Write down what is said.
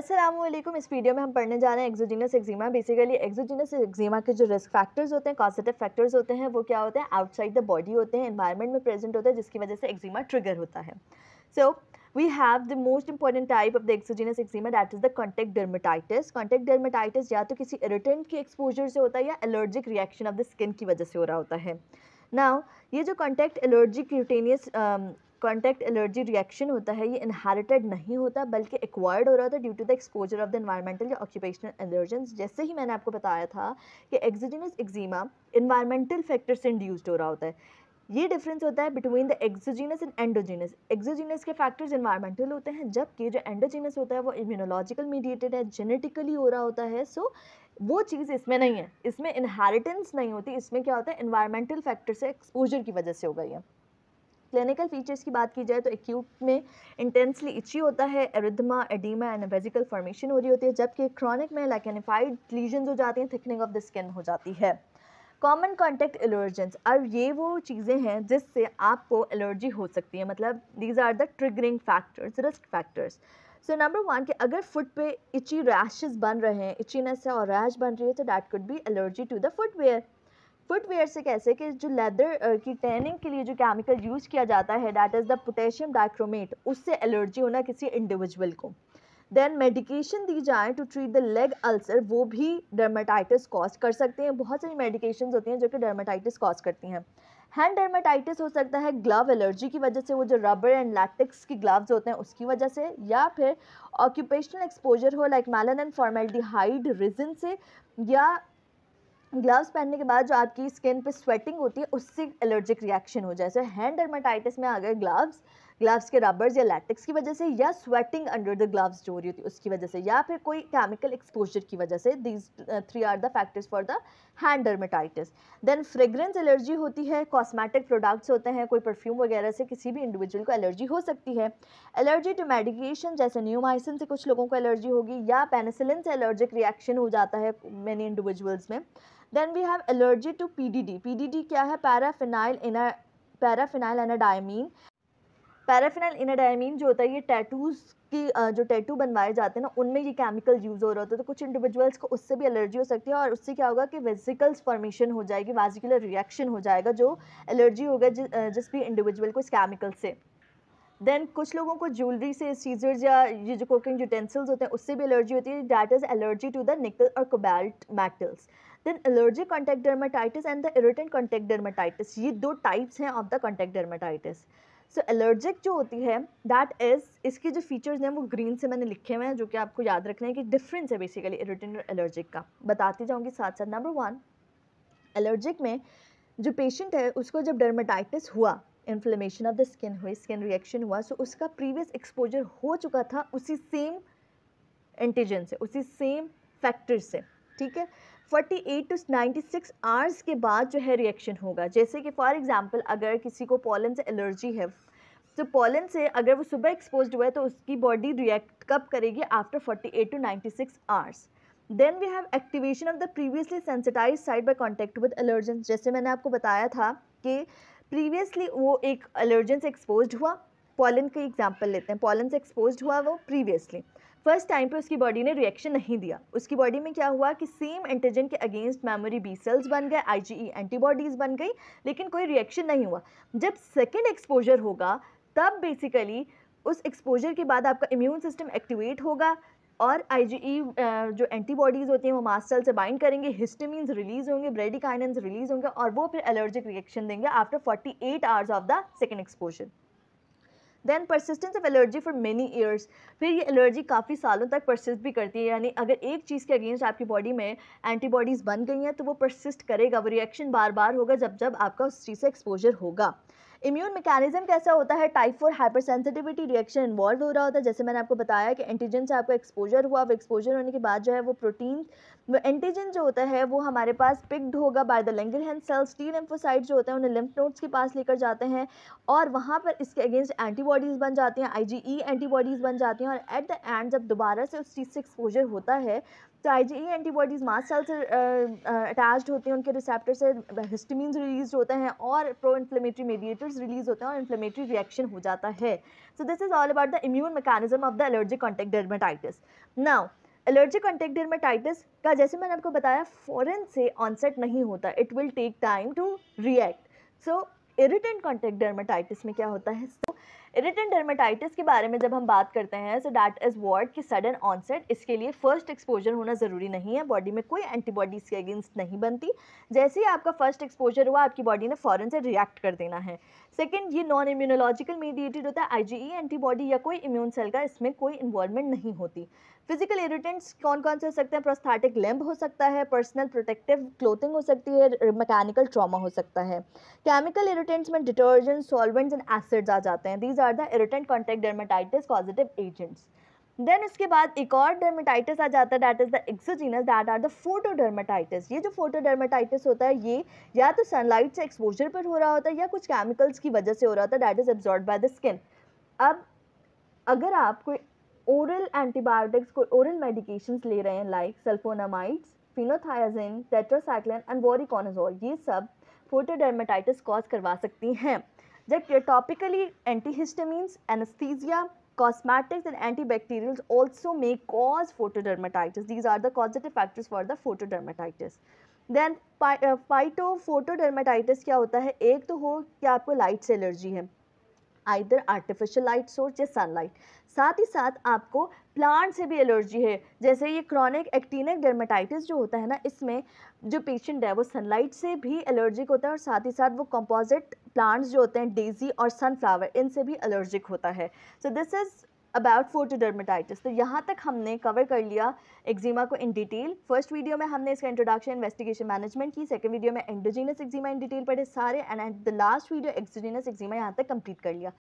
अस्सलामुअलैकुम। इस वीडियो में हम पढ़ने जा रहे हैं exogenous eczema. Basically exogenous eczema के जो रिस्क फैक्टर्स होते हैं, कॉजेटिव फैक्टर्स होते हैं, वो क्या होते हैं, आउटसाइड द बॉडी होते हैं, एनवायरनमेंट में प्रेजेंट होता है, जिसकी वजह से एक्जिमा ट्रिगर होता है। So we have the most important type of the exogenous eczema, that is the contact dermatitis. Contact dermatitis या तो किसी इरिटेंट के एक्सपोजर से होता है या allergic reaction of the skin की वजह से हो रहा होता है। नाउ ये जो contact allergy cutaneous contact allergy reaction होता है, ये इनहेरिटेड नहीं होता बल्कि एक्वायर्ड हो रहा होता है due to the exposure of the environmental या ऑक्यूपेशनल एलर्जेंस। जैसे ही मैंने आपको बताया था कि एक्सोजीनस एक्जिमा इन्वायरमेंटल फैक्टर से इंड्यूस्ड हो रहा होता है। ये डिफरेंस होता है between the exogenous and endogenous. Exogenous के फैक्टर्स इन्वायरमेंटल होते हैं, जबकि जो एंडोजीनस होता है वो इम्यूनोलॉजिकल मीडिएटेड है, जेनेटिकली हो रहा होता है। सो वो चीज़ इसमें नहीं है, इसमें इनहेरिटेंस नहीं होती, इसमें क्या होता है, इन्वायरमेंटल फैक्टर से एक्सपोजर की वजह से हो गई है। क्लिनिकल फीचर्स की बात की जाए तो एक्यूट में इंटेंसली इची होता है, erythema, oedema and vesicle formation हो रही होती है, जबकि क्रॉनिक में लाइकेनिफाइड लीजन्स हो जाती हैं, थिकनिंग ऑफ द स्किन हो जाती है। कॉमन कॉन्टैक्ट एलर्जेंस, अब ये वो चीज़ें हैं जिससे आपको एलर्जी हो सकती है, मतलब these are the triggering factors, risk factors. So number 1 कि अगर फुट पे इची रैशेस बन रहे हैं, इचीनेस है और रैश बन रही है, तो that could be allergy to the footwear. Footwear से कैसे कि जो लेदर की टैनिंग के लिए जो केमिकल यूज़ किया जाता है, that is the potassium dichromate, उससे एलर्जी होना किसी इंडिविजुअल को। देन मेडिकेशन दी जाए to treat the leg ulcer, वो भी डर्मेटाइटिस कॉज कर सकते हैं। बहुत सारी मेडिकेशंस होती हैं जो कि डर्मेटाइटिस कॉज करती हैं। हैंड डर्मेटाइटिस हो सकता है ग्लव एलर्जी की वजह से, वो जो रबर एंड लैटेक्स की ग्लव्स होते हैं उसकी वजह से, या फिर ऑक्यूपेशनल एक्सपोजर हो like melon and formaldehyde reason से, या ग्लव्स पहनने के बाद जो आपकी स्किन पे स्वेटिंग होती है उससे एलर्जिक रिएक्शन हो जाए। सो हैंड डर्मेटाइटिस में अगर ग्लव्स के रबर्स या लैटेक्स की वजह से, या स्वेटिंग अंडर द ग्लव्स जो हो रही होती है उसकी वजह से, या फिर कोई केमिकल एक्सपोजर की वजह से, these 3 are the factors for the hand dermatitis. Then fragrance allergy होती है, कॉस्मेटिक प्रोडक्ट्स होते हैं, कोई परफ्यूम वगैरह से किसी भी इंडिविजुअल को एलर्जी हो सकती है। एलर्जी टू मेडिकेशन, जैसे न्यूमाइसिन से कुछ लोगों को एलर्जी होगी, या पेनिसिलिन से एलर्जिक रिएक्शन हो जाता है मेनी इंडिविजुअल्स में। Then we have allergy to PDD. PDD क्या है, पैराफिनाइल एनाडायमीन। पैराफिनाइल एनाडायमीन जो होता है, ये टैटूज़ की जो टैटू बनवाए जाते हैं ना, उनमें ये केमिकल यूज़ हो रहा होता है, तो कुछ इंडिविजुअल्स को उससे भी एलर्जी हो सकती है, और उससे क्या होगा कि वेसिकल्स फॉर्मेशन हो जाएगी, वासिकुलर रिएक्शन हो जाएगा, जो एलर्जी होगा जिस भी इंडिविजुअल को इस केमिकल से। देन कुछ लोगों को ज्वेलरी से, सीजर्स या ये जो कुकिंग यूटेंसिल्स होते हैं उससे भी एलर्जी होती है, that is allergy to the nickel और cobalt metals. Then allergic contact dermatitis and the irritant contact dermatitis, ये 2 टाइप्स हैं of the contact dermatitis. So allergic जो होती है, दैट इज, इसके जो फीचर्स हैं वो ग्रीन से मैंने लिखे हुए हैं, जो कि आपको याद रखना है कि डिफरेंस है बेसिकली इरिटेंट और एलर्जिक का, बताती जाऊँगी साथ साथ। नंबर 1, एलर्जिक में जो पेशेंट है उसको जब डर्मेटाइटिस हुआ, इन्फ्लेमेशन ऑफ द स्किन हुई, स्किन रिएक्शन हुआ, सो उसका प्रीवियस एक्सपोजर हो चुका था उसी सेम एंटीजन से, उसी सेम फैक्टर से, ठीक है। 48 टू 96 आवर्स के बाद जो है रिएक्शन होगा। जैसे कि फॉर एग्जांपल अगर किसी को पॉलन से एलर्जी है, तो पॉलन से अगर वो सुबह एक्सपोज्ड हुआ है तो उसकी बॉडी रिएक्ट कब करेगी, after 48 to 96 hours. Then we have activation of the previously sensitize site by contact with allergens. जैसे मैंने आपको बताया था कि प्रीवियसली वो एक एलर्जन से एक्सपोज्ड हुआ, पॉलन की एग्जांपल लेते हैं, पॉलन से एक्सपोज्ड हुआ वो प्रीवियसली, फर्स्ट टाइम पे उसकी बॉडी ने रिएक्शन नहीं दिया, उसकी बॉडी में क्या हुआ कि सेम एंटीजन के अगेंस्ट मेमोरी बी सेल्स बन गए, आईजीई एंटीबॉडीज़ बन गई, लेकिन कोई रिएक्शन नहीं हुआ। जब सेकेंड एक्सपोजर होगा तब बेसिकली उस एक्सपोजर के बाद आपका इम्यून सिस्टम एक्टिवेट होगा, और आईजीई जो एंटीबॉडीज़ होती हैं वो मास्ट सेल से बाइंड करेंगे, हिस्टामिन्स रिलीज़ होंगे, ब्रेडिकाइनेंस रिलीज़ होंगे, और वो फिर एलर्जिक रिएक्शन देंगे after 48 hours of the second exposure. Then persistence of allergy for many years, फिर ये एलर्जी काफ़ी सालों तक परसिस्ट भी करती है, यानी अगर एक चीज़ के अगेंस्ट आपकी बॉडी में एंटीबॉडीज़ बन गई हैं तो वो परसिस्ट करेगा, वो रिएक्शन बार बार होगा जब जब आपका उस चीज़ से एक्सपोजर होगा। इम्यून मैकेनिज्म कैसा होता है, type 4 hyper sensitivity reaction involve हो रहा होता है। जैसे मैंने आपको बताया कि एंटीजन से आपको एक्सपोजर हुआ, वो एक्सपोजर होने के बाद जो है वो प्रोटीन, वो एंटीजन जो होता है वो हमारे पास पिक्ड होगा by the Langerhans cells, T lymphocyte जो होते हैं उन्हें लिम्फ नोड्स के पास लेकर जाते हैं, और वहाँ पर इसके अगेंस्ट एंटीबॉडीज़ बन जाती हैं, आईजीई एंटीबॉडीज़ बन जाती हैं, और एट द एंड जब दोबारा से उस चीज़ से एक्सपोजर होता है तो IgE एंटीबॉडीज़ मास्ट सेल से अटैच्ड होती हैं, उनके रिसेप्टर से हिस्टामिन्स रिलीज़ होते हैं और प्रो इन्फ्लेमेटरी मेडिएटर्स रिलीज़ होते हैं और इन्फ्लेमेटरी रिएक्शन हो जाता है। So this is all about the immune mechanism of the allergic contact dermatitis. Now allergic contact dermatitis का जैसे मैंने आपको बताया फ़ौरन से ऑनसेट नहीं होता, it will take time to react. So irritant contact dermatitis में क्या होता है? इरिटेंट डर्मेटाइटिस के बारे में जब हम बात करते हैं, सो दैट इज़ व्हाट कि सडन ऑनसेट, इसके लिए फर्स्ट एक्सपोजर होना ज़रूरी नहीं है, बॉडी में कोई एंटीबॉडीज़ के अगेंस्ट नहीं बनती। जैसे ही आपका फर्स्ट एक्सपोजर हुआ, आपकी बॉडी ने फ़ौरन से रिएक्ट कर देना है। सेकंड, ये नॉन इम्यूनोलॉजिकल मीडिएटेड होता है, IgE एंटीबॉडी या कोई इम्यून सेल का इसमें कोई इन्वॉल्वमेंट नहीं होती। फिजिकल इरिटेंट्स कौन कौन से हो सकते हैं? प्रोस्थेटिक लिम्ब हो सकता है, पर्सनल प्रोटेक्टिव क्लोथिंग हो सकती है, मैकेनिकल ट्रॉमा हो सकता है। केमिकल इरिटेंट्स में डिटर्जेंट, सॉल्वेंट्स एंड एसिड्स आ जाते हैं। These are the irritant contact dermatitis causative agents. Then उसके बाद एक और डर्मेटाइटिस आ जाता है, that is the exogenous, that are the photodermatitis. ये जो फोटोडर्मेटाइटिस होता है, ये या तो सनलाइट से एक्सपोजर पर हो रहा होता है या कुछ केमिकल्स की वजह से हो रहा होता है, that is absorbed by the skin. अब अगर आप कोई ओरल एंटीबायोटिक्स, कोई ओरल मेडिकेशंस ले रहे हैं like sulfonamides, phenothiazine, tetracycline and voriconazole, ये सब फोटोडर्मेटाइटिस कॉज करवा सकती हैं। जबकि topically antihistamines, anaesthesia, cosmetics and antibacterials also may cause photodermatitis. These are the causative factors for the photodermatitis. Then phytophotodermatitis क्या होता है? एक तो हो कि आपको लाइट से एलर्जी है, आइदर आर्टिफिशियल लाइट सोर्स या सनलाइट, साथ ही साथ आपको प्लांट से भी एलर्जी है। जैसे ये क्रॉनिक एक्टिनिक डर्मेटाइटिस जो होता है ना, इसमें जो पेशेंट है वो सनलाइट से भी एलर्जिक होता है और साथ ही साथ वो कंपोजिट प्लांट्स जो होते हैं, डेजी और सनफ्लावर, इनसे भी एलर्जिक होता है। So this is about photodermatitis. तो यहाँ तक हमने कवर कर लिया एक्जिमा को इन डिटेल। फर्स्ट वीडियो में हमने इसका इंट्रोडक्शन, इन्वेस्टिगेशन, मैनेजमेंट की। सेकंड वीडियो में एंडोजीनस एक्जिमा इन डिटेल पढ़े सारे, and at the last video exogenous eczema यहाँ तक कंप्लीट कर लिया।